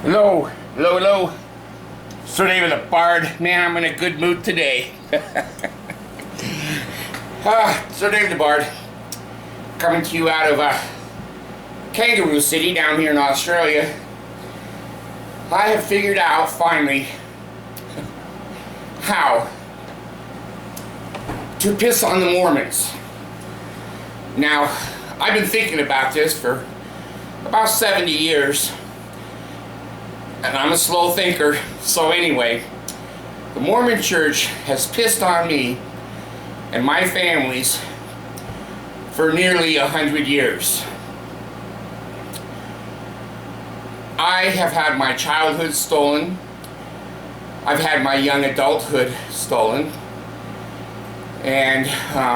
Hello, hello, hello. Sir David the Bard. Man, I'm in a good mood today. Sir David the Bard, coming to you out of Kangaroo City down here in Australia. I have figured out, finally, how to piss on the Mormons. Now, I've been thinking about this for about 70 years. And I'm a slow thinker, so anyway, the Mormon Church has pissed on me and my families for nearly 100 years. I have had my childhood stolen. I've had my young adulthood stolen. And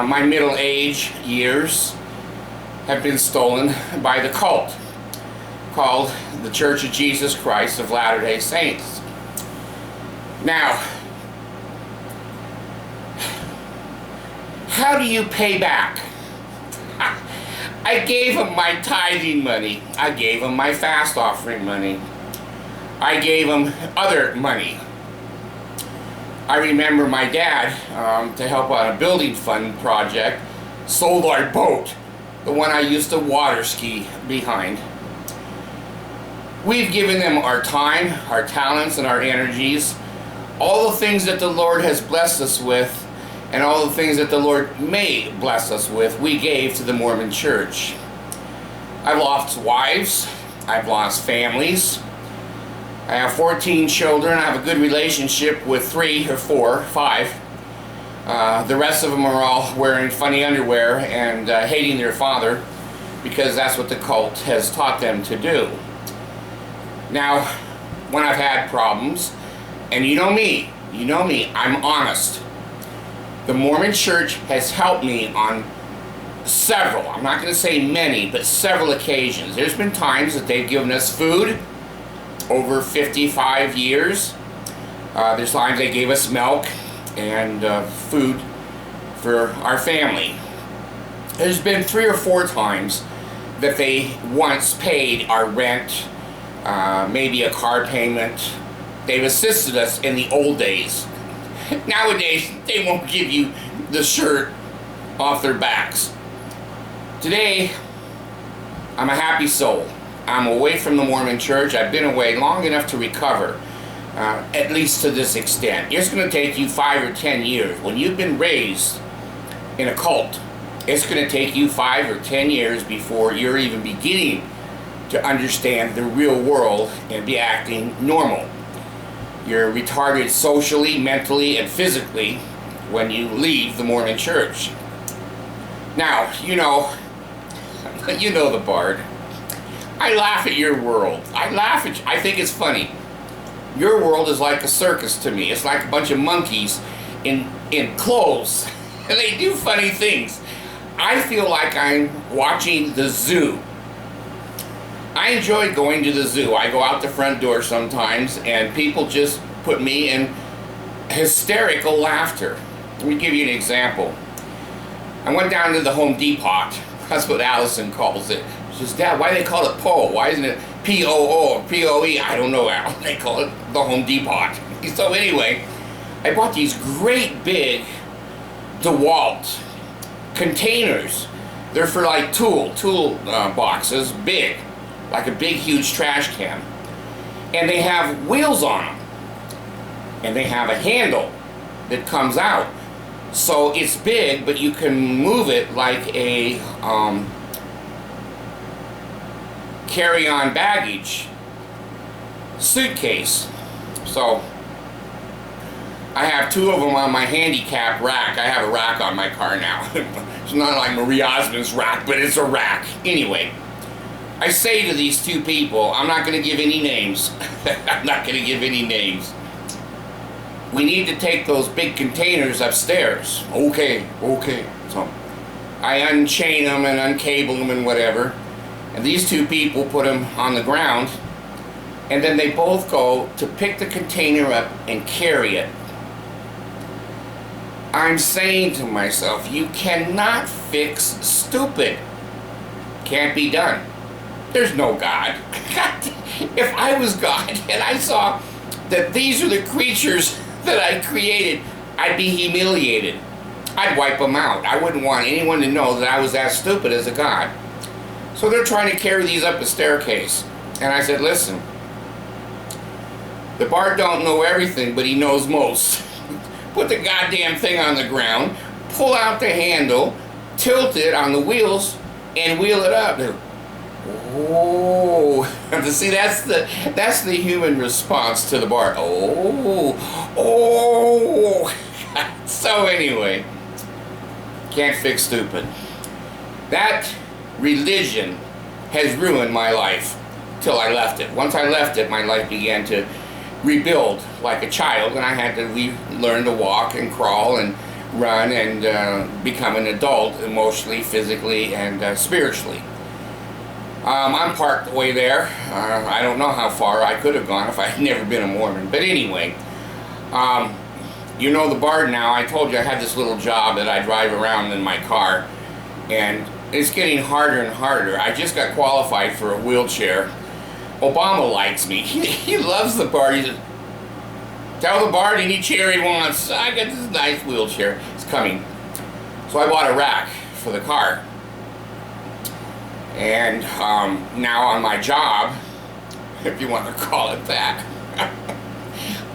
my middle age years have been stolen by the cult called the Church of Jesus Christ of Latter-day Saints. Now, how do you pay back? I gave them my tithing money. I gave them my fast offering money. I gave them other money. I remember my dad, to help on a building fund project, sold our boat, the one I used to water ski behind. We've given them our time, our talents, and our energies, all the things that the Lord has blessed us with, and all the things that the Lord may bless us with, we gave to the Mormon Church. I've lost wives, I've lost families, I have 14 children, I have a good relationship with 3 or 4, 5. The rest of them are all wearing funny underwear and hating their father, because that's what the cult has taught them to do. Now, when I've had problems, and you know me, I'm honest. The Mormon Church has helped me on several, I'm not going to say many, but several occasions. There's been times that they've given us food over 55 years. There's times they gave us milk and food for our family. There's been 3 or 4 times that they once paid our rent, maybe a car payment. They've assisted us in the old days. Nowadays, they won't give you the shirt off their backs. Today, I'm a happy soul. I'm away from the Mormon Church. I've been away long enough to recover, at least to this extent. It's going to take you 5 or 10 years. When you've been raised in a cult, it's going to take you 5 or 10 years before you're even beginning to understand the real world and be acting normal. You're retarded socially, mentally, and physically when you leave the Mormon Church. Now, you know the Bard. I laugh at your world. I think it's funny. Your world is like a circus to me. It's like a bunch of monkeys in clothes. And they do funny things. I feel like I'm watching the zoo. I enjoy going to the zoo. I go out the front door sometimes and people just put me in hysterical laughter. Let me give you an example. I went down to the Home Depot. That's what Allison calls it. She says, Dad, why do they call it Poe? Why isn't it P-O-O or P-O-E? I don't know, Al. They call it the Home Depot. So anyway, I bought these great big DeWalt containers. They're for like tool boxes, big. Like a big, huge trash can. And they have wheels on them. And they have a handle that comes out. So it's big, but you can move it like a carry-on baggage suitcase. So I have 2 of them on my handicap rack. I have a rack on my car now. It's not like Marie Osmond's rack, but it's a rack. Anyway, I say to these 2 people, I'm not going to give any names. I'm not going to give any names. We need to take those big containers upstairs. Okay. So I unchain them and uncable them and whatever. And these 2 people put them on the ground. And then they both go to pick the container up and carry it. I'm saying to myself, you cannot fix stupid. Can't be done. There's no God. If I was God and I saw that these are the creatures that I created, I'd be humiliated. I'd wipe them out. I wouldn't want anyone to know that I was that stupid as a God. So they're trying to carry these up a staircase. And I said, listen, the Bard don't know everything, but he knows most. Put the goddamn thing on the ground, pull out the handle, tilt it on the wheels, and wheel it up. Oh, see, that's the human response to the Bard. Oh. So anyway, can't fix stupid. That religion has ruined my life till I left it. Once I left it, my life began to rebuild like a child, and I had to learn to walk and crawl and run and become an adult emotionally, physically, and spiritually. I'm part of the way there. I don't know how far I could have gone if I had never been a Mormon. But anyway, you know the Bard now. I told you I had this little job that I drive around in my car, and it's getting harder and harder. I just got qualified for a wheelchair. Obama likes me. He loves the Bard. He says, tell the Bard any chair he wants. I got this nice wheelchair. It's coming. So I bought a rack for the car. And now on my job, if you want to call it that,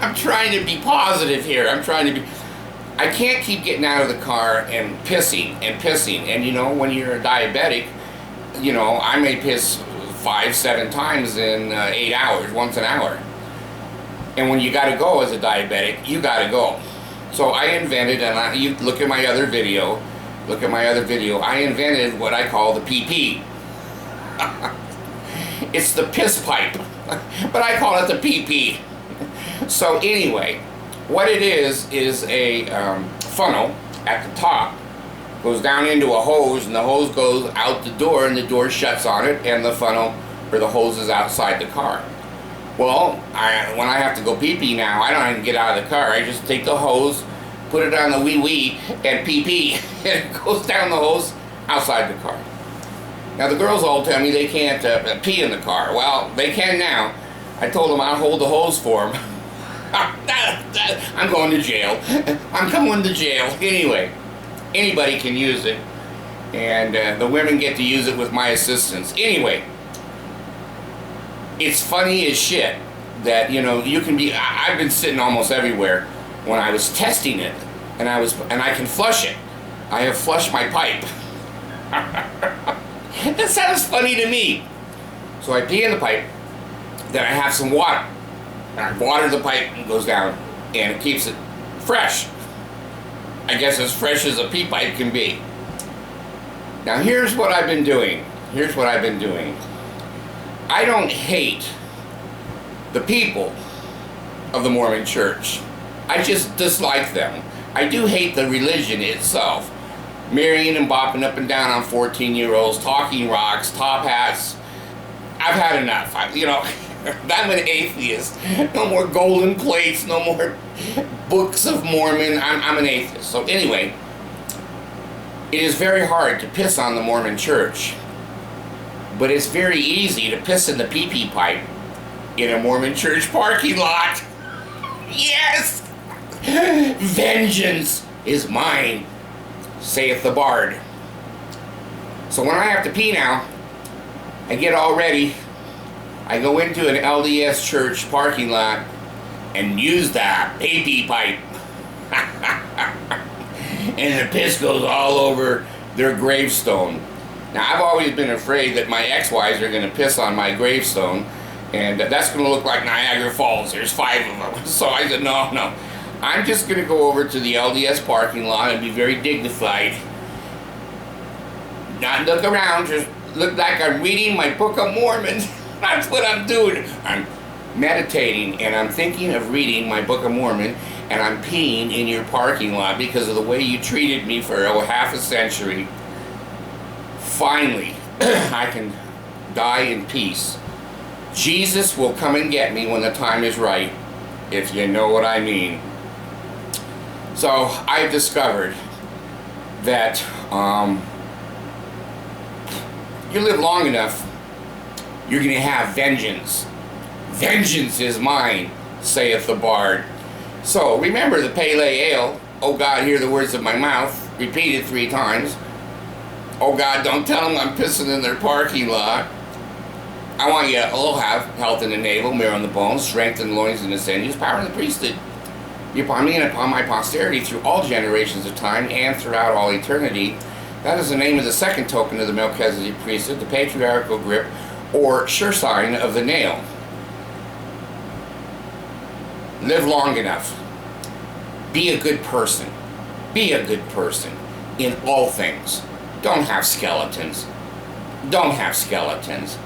I'm trying to be positive here. I can't keep getting out of the car and pissing. And you know, when you're a diabetic, you know, I may piss 5-7 times in 8 hours, once an hour. And when you gotta go as a diabetic, you gotta go. So I invented, and you look at my other video, I invented what I call the PP. It's the piss pipe, but I call it the PP. So anyway, what it is a funnel at the top, goes down into a hose, and the hose goes out the door, and the door shuts on it, and the funnel or the hose is outside the car. Well, when I have to go pee-pee now, I don't even get out of the car. I just take the hose, put it on the wee-wee, and pee-pee, and it goes down the hose outside the car. Now the girls all tell me they can't pee in the car. Well, they can now. I told them I'll hold the hose for them. I'm going to jail. I'm going to jail. Anyway, anybody can use it, and the women get to use it with my assistance. Anyway, it's funny as shit that, you know, you can be. I've been sitting almost everywhere when I was testing it, and I can flush it. I have flushed my pipe. That sounds funny to me. So I pee in the pipe, then I have some water. I water the pipe and it goes down, and it keeps it fresh. I guess as fresh as a pee pipe can be. Now here's what I've been doing. I don't hate the people of the Mormon Church. I just dislike them. I do hate the religion itself. Marrying and bopping up and down on 14-year-olds, talking rocks, top hats. I've had enough. I'm an atheist. No more golden plates, no more books of Mormon. I'm an atheist. So anyway, it is very hard to piss on the Mormon Church, but it's very easy to piss in the pee-pee pipe in a Mormon Church parking lot. Yes! Vengeance is mine, saith the Bard. So when I have to pee now, I get all ready. I go into an LDS church parking lot and use that pee-pee pipe. And the piss goes all over their gravestone. Now, I've always been afraid that my ex-wives are going to piss on my gravestone, and that's going to look like Niagara Falls. There's 5 of them. So I said, no. I'm just going to go over to the LDS parking lot and be very dignified. Not look around, just look like I'm reading my Book of Mormon. That's what I'm doing. I'm meditating, and I'm thinking of reading my Book of Mormon, and I'm peeing in your parking lot because of the way you treated me for half a century. Finally, I can die in peace. Jesus will come and get me when the time is right, if you know what I mean. So I've discovered that you live long enough, You're going to have vengeance. Vengeance is mine, saith the Bard. So remember the Pale Ale, oh God, hear the words of my mouth, repeated 3 times. Oh God, don't tell them I'm pissing in their parking lot. I want you to all have health in the navel, marrow in the bones, strength in the loins and the sinews, power in the priesthood. Be upon me and upon my posterity through all generations of time and throughout all eternity. That is the name of the second token of the Melchizedek priesthood, the patriarchal grip, or sure sign of the nail. Live long enough. Be a good person. Be a good person in all things. Don't have skeletons. Don't have skeletons.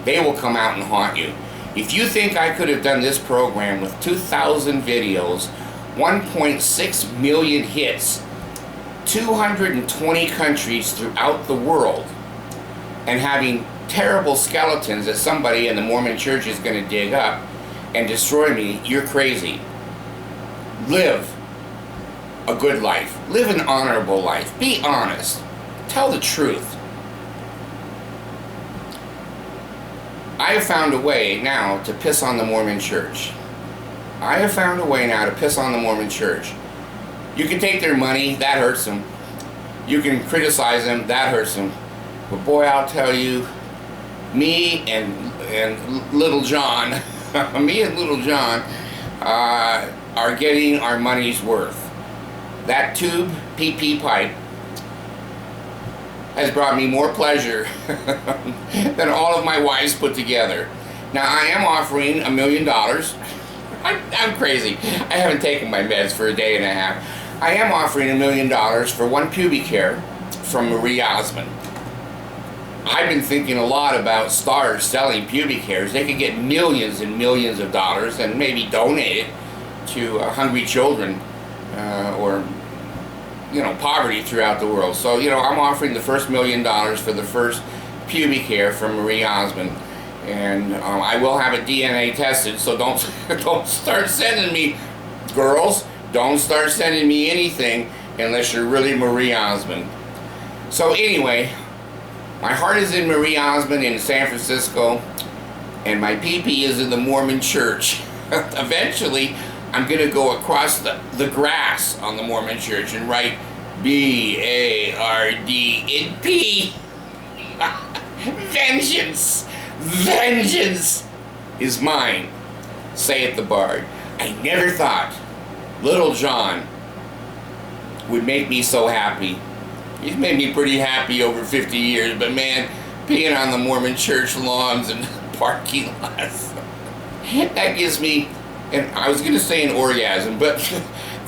They will come out and haunt you. If you think I could have done this program with 2,000 videos, 1.6 million hits, 220 countries throughout the world, and having terrible skeletons that somebody in the Mormon Church is going to dig up and destroy me, you're crazy. Live a good life. Live an honorable life. Be honest. Tell the truth. I have found a way now to piss on the Mormon Church. I have found a way now to piss on the Mormon Church. You can take their money, that hurts them. You can criticize them, that hurts them. But boy, I'll tell you, me and Little John, me and Little John are getting our money's worth. That tube PP pipe has brought me more pleasure than all of my wives put together. Now, I am offering $1 million. I'm crazy. I haven't taken my meds for a day and a half. I am offering $1 million for one pubic hair from Marie Osmond. I've been thinking a lot about stars selling pubic hairs. They could get millions and millions of dollars and maybe donate it to hungry children or poverty throughout the world. So, I'm offering the first $1 million for the first pubic hair from Marie Osmond. And I will have it DNA tested, so don't start sending me, girls, don't start sending me anything unless you're really Marie Osmond. So anyway, my heart is in Marie Osmond in San Francisco, and my pee-pee is in the Mormon Church. Eventually, I'm going to go across the grass on the Mormon Church and write B-A-R-D in P. Vengeance! Vengeance is mine, saith the Bard. I never thought Little John would make me so happy. He's made me pretty happy over 50 years, but man, peeing on the Mormon Church lawns and parking lots, that gives me, and I was going to say an orgasm, but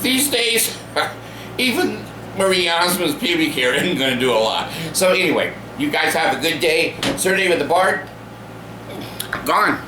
these days, even Marie Osmond's pubic hair isn't going to do a lot. So anyway, you guys have a good day. Saturday with the Bard, gone.